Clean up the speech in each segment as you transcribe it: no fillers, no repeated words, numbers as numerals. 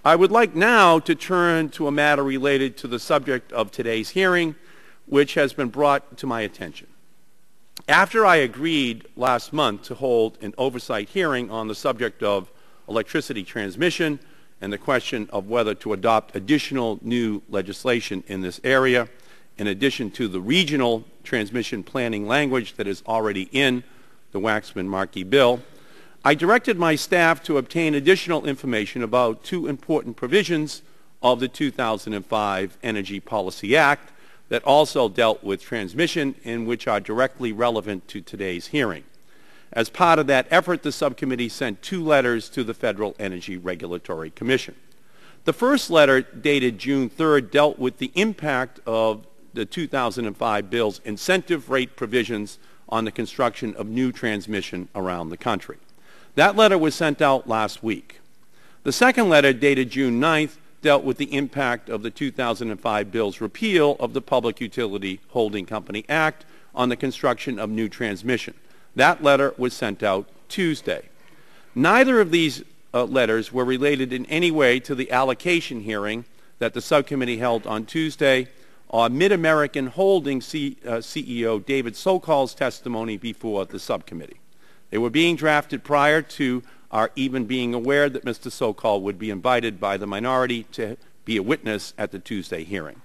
I would like now to turn to a matter related to the subject of today's hearing, which has been brought to my attention. After I agreed last month to hold an oversight hearing on the subject of electricity transmission and the question of whether to adopt additional new legislation in this area, in addition to the regional transmission planning language that is already in the Waxman-Markey bill, I directed my staff to obtain additional information about two important provisions of the 2005 Energy Policy Act that also dealt with transmission and which are directly relevant to today's hearing. As part of that effort, the subcommittee sent two letters to the Federal Energy Regulatory Commission. The first letter, dated June 3rd, dealt with the impact of the 2005 bill's incentive rate provisions on the construction of new transmission around the country. That letter was sent out last week. The second letter, dated June 9th, dealt with the impact of the 2005 bill's repeal of the Public Utility Holding Company Act on the construction of new transmission. That letter was sent out Tuesday. Neither of these letters were related in any way to the allocation hearing that the subcommittee held on Tuesday or MidAmerican Holdings CEO David Sokol's testimony before the subcommittee. They were being drafted prior to our even being aware that Mr. Sokol would be invited by the minority to be a witness at the Tuesday hearing.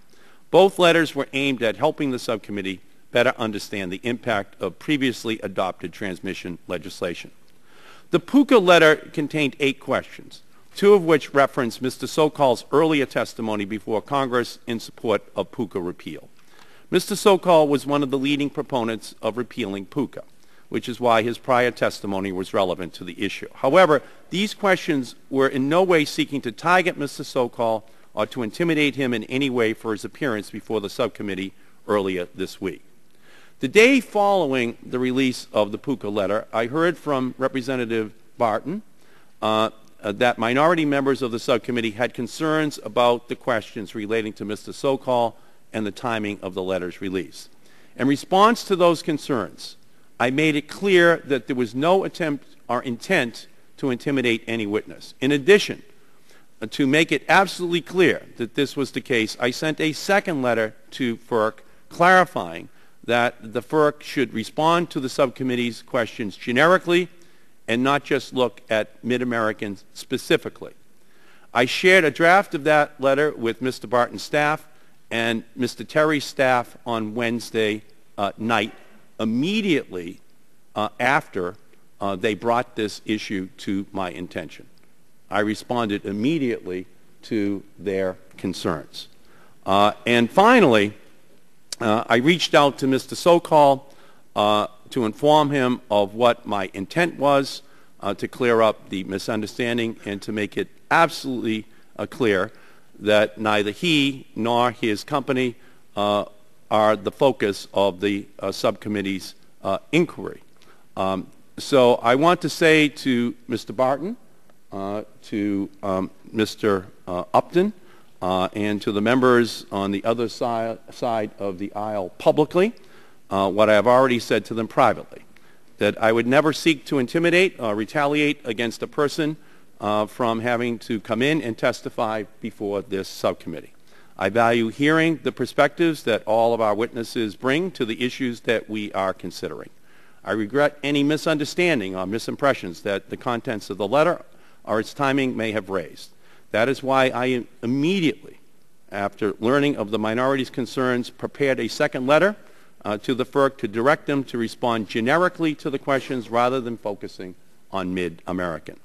Both letters were aimed at helping the subcommittee better understand the impact of previously adopted transmission legislation. The PUCA letter contained 8 questions, 2 of which referenced Mr. Sokol's earlier testimony before Congress in support of PUCA repeal. Mr. Sokol was one of the leading proponents of repealing PUCA, which is why his prior testimony was relevant to the issue. However, these questions were in no way seeking to target Mr. Sokol or to intimidate him in any way for his appearance before the subcommittee earlier this week. The day following the release of the PUCA letter, I heard from Representative Barton that minority members of the subcommittee had concerns about the questions relating to Mr. Sokol and the timing of the letter's release. In response to those concerns, I made it clear that there was no attempt or intent to intimidate any witness. In addition, to make it absolutely clear that this was the case, I sent a second letter to FERC clarifying that the FERC should respond to the subcommittee's questions generically and not just look at MidAmerican specifically. I shared a draft of that letter with Mr. Barton's staff and Mr. Terry's staff on Wednesday night, immediately after they brought this issue to my attention. I responded immediately to their concerns. And finally, I reached out to Mr. Sokol to inform him of what my intent was, to clear up the misunderstanding and to make it absolutely clear that neither he nor his company are the focus of the subcommittee's inquiry. So I want to say to Mr. Barton, to Mr. Upton, and to the members on the other side of the aisle publicly, what I have already said to them privately, that I would never seek to intimidate or retaliate against a person from having to come in and testify before this subcommittee. I value hearing the perspectives that all of our witnesses bring to the issues that we are considering. I regret any misunderstanding or misimpressions that the contents of the letter or its timing may have raised. That is why I immediately, after learning of the minority's concerns, prepared a second letter to the FERC to direct them to respond generically to the questions rather than focusing on MidAmerican.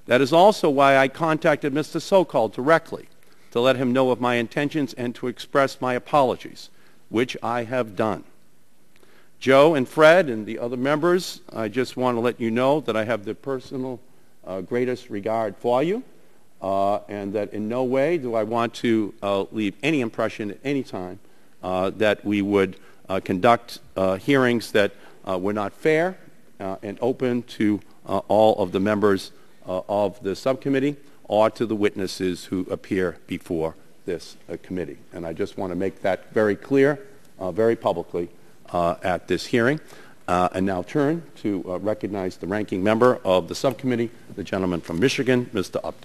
That is also why I contacted Mr. Sokol directly to let him know of my intentions and to express my apologies, which I have done. Joe and Fred and the other members, I just want to let you know that I have the personal greatest regard for you, and that in no way do I want to leave any impression at any time that we would conduct hearings that were not fair and open to all of the members of the subcommittee or to the witnesses who appear before this committee. And I just want to make that very clear, very publicly at this hearing. And now turn to recognize the ranking member of the subcommittee, the gentleman from Michigan, Mr. Upton.